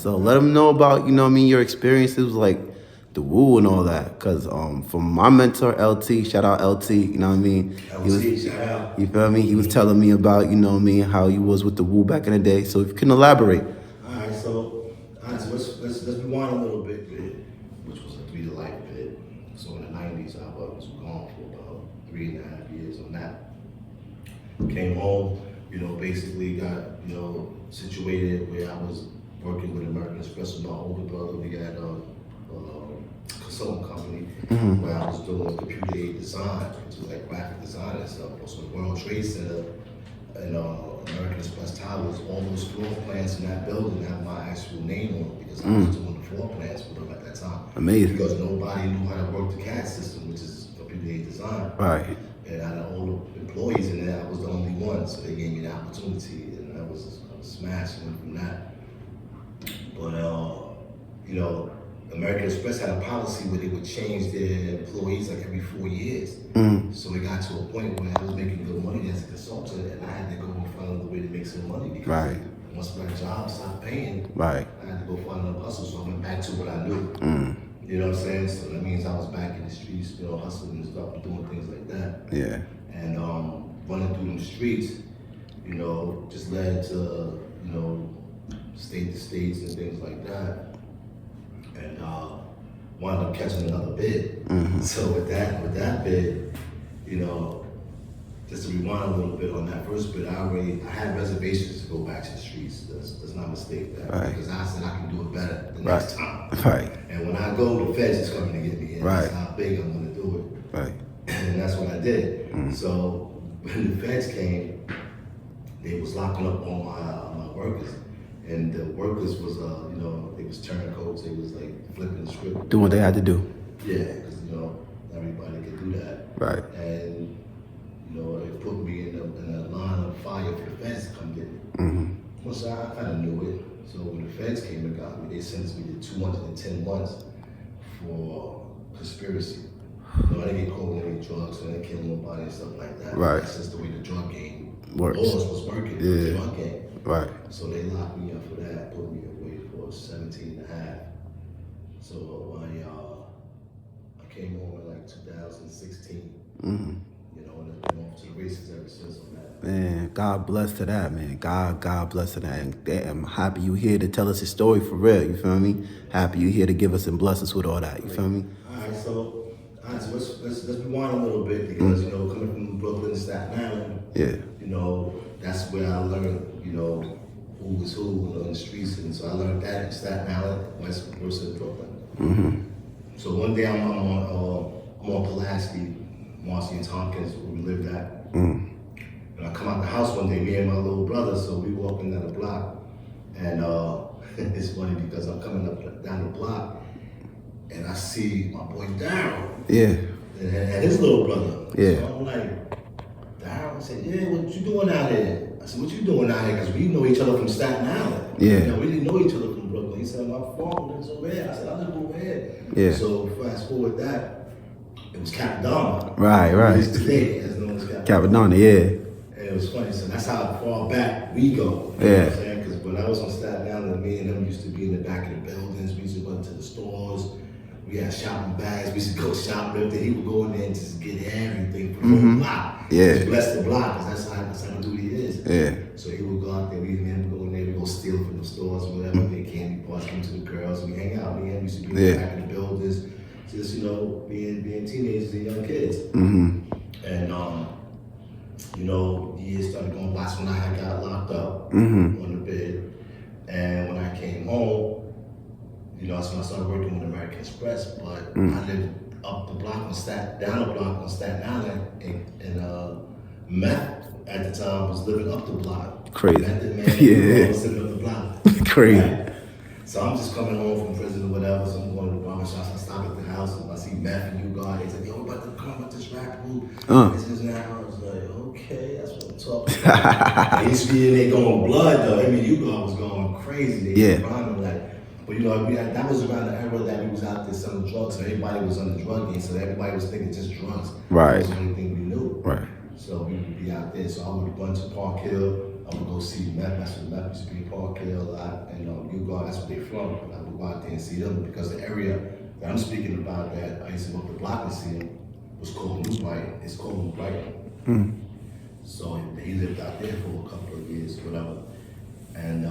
So let them know about, you know what I mean, your experiences like the Wu and all that. Cause from my mentor LT, shout out LT, you know what I mean? Shout out. You feel me? He was telling me about, you know what I mean, how he was with the Wu back in the day. So if you can elaborate. Alright, so let's rewind a little bit, which was a 3 to Life bit. So in the 90s, I was gone for about 3.5 years on that. Came home, basically got, situated where I was working with American Express with my older brother. We got a consulting company where I was doing computer aided design, which is like graphic design and stuff. Also the World Trade Center and American Express Towers, all those floor plans in that building have my actual name on it because I was doing the floor plans for them at that time. Amazing. Because nobody knew how to work the CAD system, which is computer aided design. Right. And out of all the employees in there, I was the only one, so they gave me the opportunity, and I was smashing from that. But American Express had a policy where they would change their employees like every 4 years. So it got to a point where I was making good money as a consultant, and I had to go and find another way to make some money because once my job stopped paying, I had to go find another hustle. So I went back to what I knew. You know what I'm saying? So that means I was back in the streets, hustling and stuff, and doing things like that. Yeah. And running through them streets, just led to, state to states and things like that. And wound up catching another bid. So with that bid, just to rewind a little bit on that first bid, I had reservations to go back to the streets. Let's not mistake that. Because I said I can do it better the next time. And when I go, the feds is coming to get me in. That's how big I'm gonna do it. And that's what I did. So when the feds came, they was locking up all my workers. And the workers was, they was turncoats, they was like flipping the script. Doing what they had to do. Yeah, because, everybody could do that. And, it put me in a line of fire for the feds to come get me. Well, so I kind of knew it. So when the feds came and got me, they sentenced me to 210 months for conspiracy. I didn't get caught with any drugs, so I didn't kill nobody and stuff like that. That's just the way the drug game works. Laws was working, the drug game. So they locked me up for that, put me away for 17 and a half. So I came home in like 2016. And I've been off to the races ever since on that. Man, God bless to that, man. God bless to that. And I'm happy you here to tell us your story for real, you feel me? Happy you here to give us and bless us with all that, you feel me? Alright, so let's rewind a little bit because, coming from Brooklyn to Staten Island, that's where I learned, who was who on the streets. And so I learned that in Staten Island, West versus Brooklyn. So one day I'm on Pulaski, Marcy and Tompkins, where we lived at. And I come out the house one day, me and my little brother, so we walking down the block. And it's funny because I'm coming up down the block and I see my boy Daryl. And his little brother. So I'm like, Daryl, I said, what you doing out here? I said, what you doing out here? Because we know each other from Staten Island. We didn't know each other from Brooklyn. He said, my farm lives over here. I said, I live over here. So fast forward that, it was Cappadonna. Today, as known as Cappadonna, And it was funny. So that's how far back we go. You know what I'm saying? Because when I was on Staten Island, me and him used to be in the back of the buildings. We used to go into the stores. We had shopping bags. We used to go shoplifting. He would go in there and just get everything from the block. Just bless the block, because that's how dude he is. So he would go out there. We and him would go in there. We go steal from the stores, whatever. Get candy bars, come to the girls. We hang out. Me and him used to be in the back of the buildings. Just, being teenagers and young kids. And, years started going by. So when I got locked up on the bed, and when I came home, that's when I started working with American Express. But I lived down the block on Staten Island, and Matt at the time was living up the block. Crazy. Matt, man, was living up the block. Crazy. Right? So I'm just coming home from prison or whatever, so I'm going to the barbershops. I stop at the house and I see Matt and you guys. He's like, yo, we're about to come with this rap group. This is now. I was like, okay, that's what I'm talking about. They used to be in there going blood though. I mean, you guys was going crazy. They was rhyming like, but that was around the era that we was out there selling drugs, so everybody was on the drug game, so everybody was thinking just drugs. That was the only thing we knew. So we would be out there. So I would run to Park Hill, I would go see Meth. That's what Meth used to be in Park Hill a lot, and you go. That's where they from. And I would go out there and see them because the area that I'm speaking about, that I used to go up the block and see them, was called New Brighton. It's called New Brighton. So he lived out there for a couple of years, whatever. And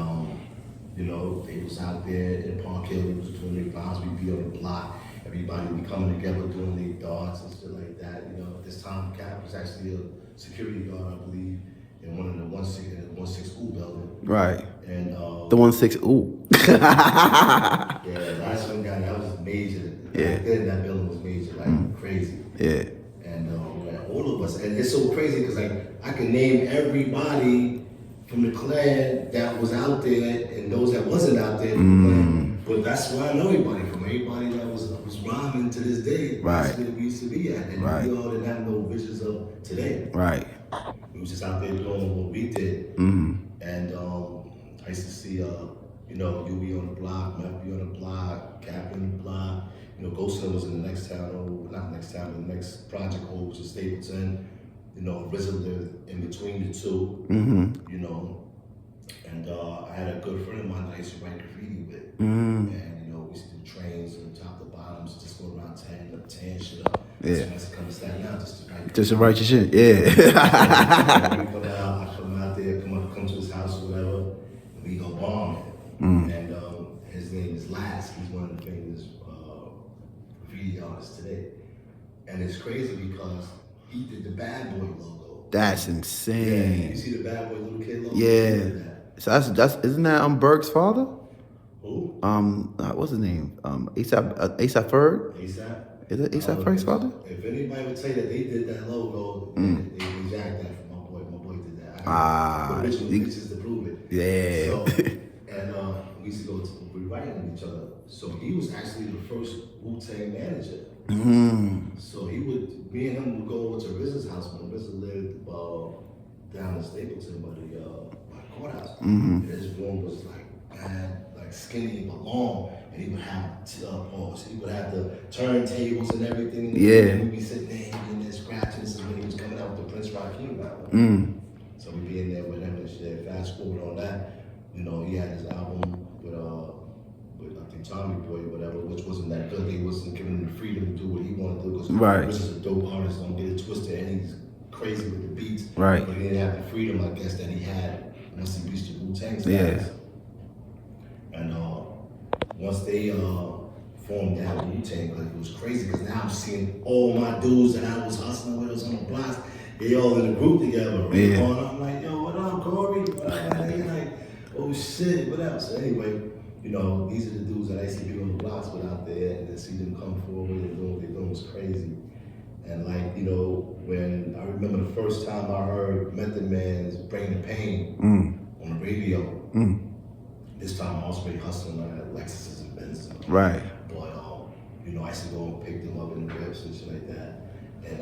you know, they was out there in Park Hill. They was doing their vows. We'd be on the block. Everybody would be coming together doing their darts and shit like that. You know, at this time, Cap was actually a security guard, I believe, in one of the 1-6 school building. Right. And the 1-6. Ooh. yeah, that's one guy that was major. Yeah. Then that building was major, like crazy. Yeah. And all of us, and it's so crazy because like I can name everybody from the Clan that was out there and those that wasn't out there from the Clan. But that's where I know everybody from. Everybody that was rhyming to this day. Right. That's where we used to be at. And we all didn't have no visions of today. Right. We was just out there doing what we did. And I used to see, you know, you be on the block, Meth be on the block, Cap on the block. You know, Ghostin was in the next town over, not next town, but the next project over, which is Stapleton. You know, RZA lived in between the two. You know, and I had a good friend of mine that I used to write graffiti with. And you know, we used to do trains from top to bottoms, just go around tearing shit up. Yeah. So I used to come to Staten Island just to write your shit. Yeah. I come out there, come to his house or whatever, and we go bombing. And his name is Lask. He's one of the famous graffiti artists today. And it's crazy because he did the Bad Boy logo. That's insane. Yeah, you see the Bad Boy little kid logo? Yeah. So that's isn't that Berg's father? Who? What's his name? ASAP Ferg? ASAP? Is it ASAP Ferg's father? If anybody would say that they did that logo, they jacked that from my boy. My boy did that. I got pictures to prove it. Yeah. So, and we used to go to rewriting each other. So he was actually the first Wu Tang manager. So me and him would go over to RZA's house when RZA lived down in Stapleton by the courthouse. And his room was like bad, like skinny but long, and he would have he would have the turntables and everything. And we'd be sitting there and then scratching. This is when he was coming out with the Prince Rakim album. So we'd be in there with him and shit. Fast forward on that, you know, he had his album with I think Tommy Boy or whatever, which wasn't that good. He wasn't giving him the freedom to do what he wanted to do because this is a dope artist, don't get it twisted, and he's crazy with the beats. Right. But he didn't have the freedom, I guess, that he had once he reached the Wu Tang status. Yeah. And once they formed that Wu Tang, like it was crazy because now I'm seeing all my dudes that I was hustling with us on the blocks. They all in a group together. Yeah. I'm like, yo, what up, Corey? What up? And they like, oh shit, what else? So anyway, you know, these are the dudes that I used to be on the blocks with out there, and then see them come forward and doing what they're doing was crazy. And like, you know, when I remember the first time I heard Method Man's Bring the Pain on the radio, this time I was really hustling at Lexuses and Benz. Right. But, you know, I used to go and pick them up in the whips and shit like that. And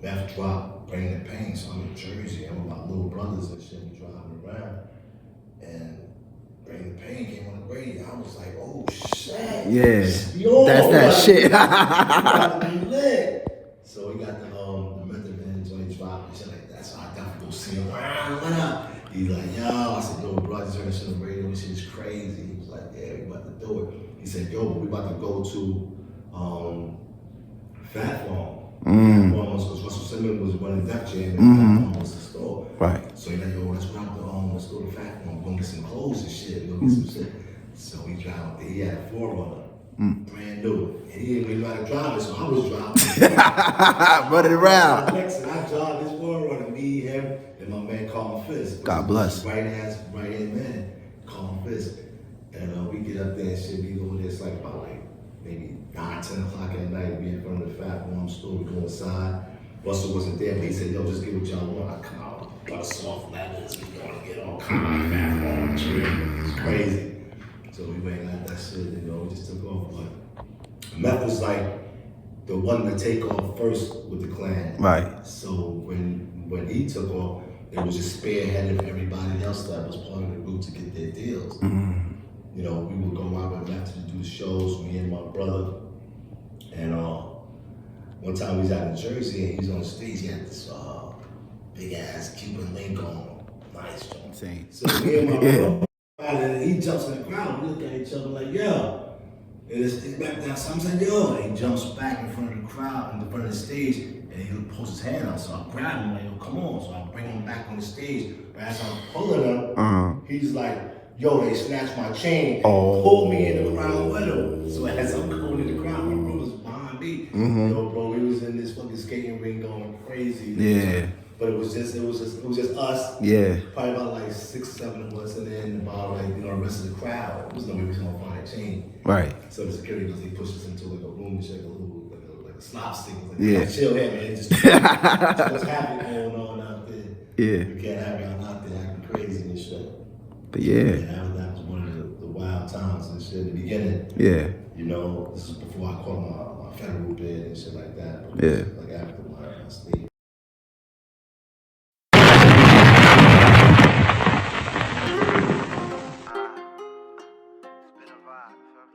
Meth dropped Bring the Pain, so I'm in Jersey, I'm with my little brothers and shit, we driving around. And Bring the Pain came on the radio. I was like, oh shit. Yeah. Yo, that's that shit. So we got the Method Man joint drop and shit like that. So I definitely go see him. What up? He's like, yo. I said, yo, bro, I just heard this shit on the radio. This shit is crazy. He was like, yeah, we about to do it. He said, yo, we about to go to Fat Farm. Because Russell Simmons was running Def Jam and Fat Farm was the store. Right. So he's like, yo, let's go to Fat Farm. We're gonna get some clothes and shit. We're gonna get some shit. So we drive up there. He had a 4Runner. Brand new. And he didn't really know how to drive it, so I was driving. Running around. And I drive this 4Runner, me, him, and my man Carl Fist. God bless. Right hand man, Carl Fist. And we get up there and shit, we go there, it's like about like maybe 9, 10 o'clock at night, we in front of the Fat Farm store, we go inside. Russell wasn't there, but he said, yo, just get what y'all want. I come out, got a soft leathers, we gonna get all kind of Fat Farm tree. It's crazy. So we went at that shit, you know, we just took off. But Meth was like the one to take off first with the Clan. Right. So when he took off, it was just spearheaded everybody else that was part of the group to get their deals. You know, we would go out with Meth to do the shows, me and my brother. And one time we was out in Jersey and he was on stage, he had this big ass Cuban link on. Nice, John. Insane. So me and my bro, and he jumps in the crowd. We look at each other like, yo. And it's back down. So I'm saying, yo. And he jumps back in front of the crowd, in front of the stage, and he pulls his hand out. So I grab him, like, yo, come on. So I bring him back on the stage. But as I'm pulling him, he's like, yo, they snatched my chain and pulled me in the crowd with him. So as I'm going in the crowd, my bro was behind me. Yo, bro, we was in this fucking skating ring going crazy. Yeah. But it was just us. Yeah. Probably about like 6, 7 of us, and then about like the rest of the crowd. There was no way we was gonna find a chain. Right. So the security guys, they pushed us into like a room, just like a little like a slop stick. Like, Yeah. chill here, man. Just what's happening going on out there. Yeah. You can't have y'all out there acting crazy and shit. But yeah. That was one of the wild times and shit in the beginning. Yeah. You know, this is before I caught my federal bid and shit like that. But Yeah. like after my state. It's been a vibe, fam.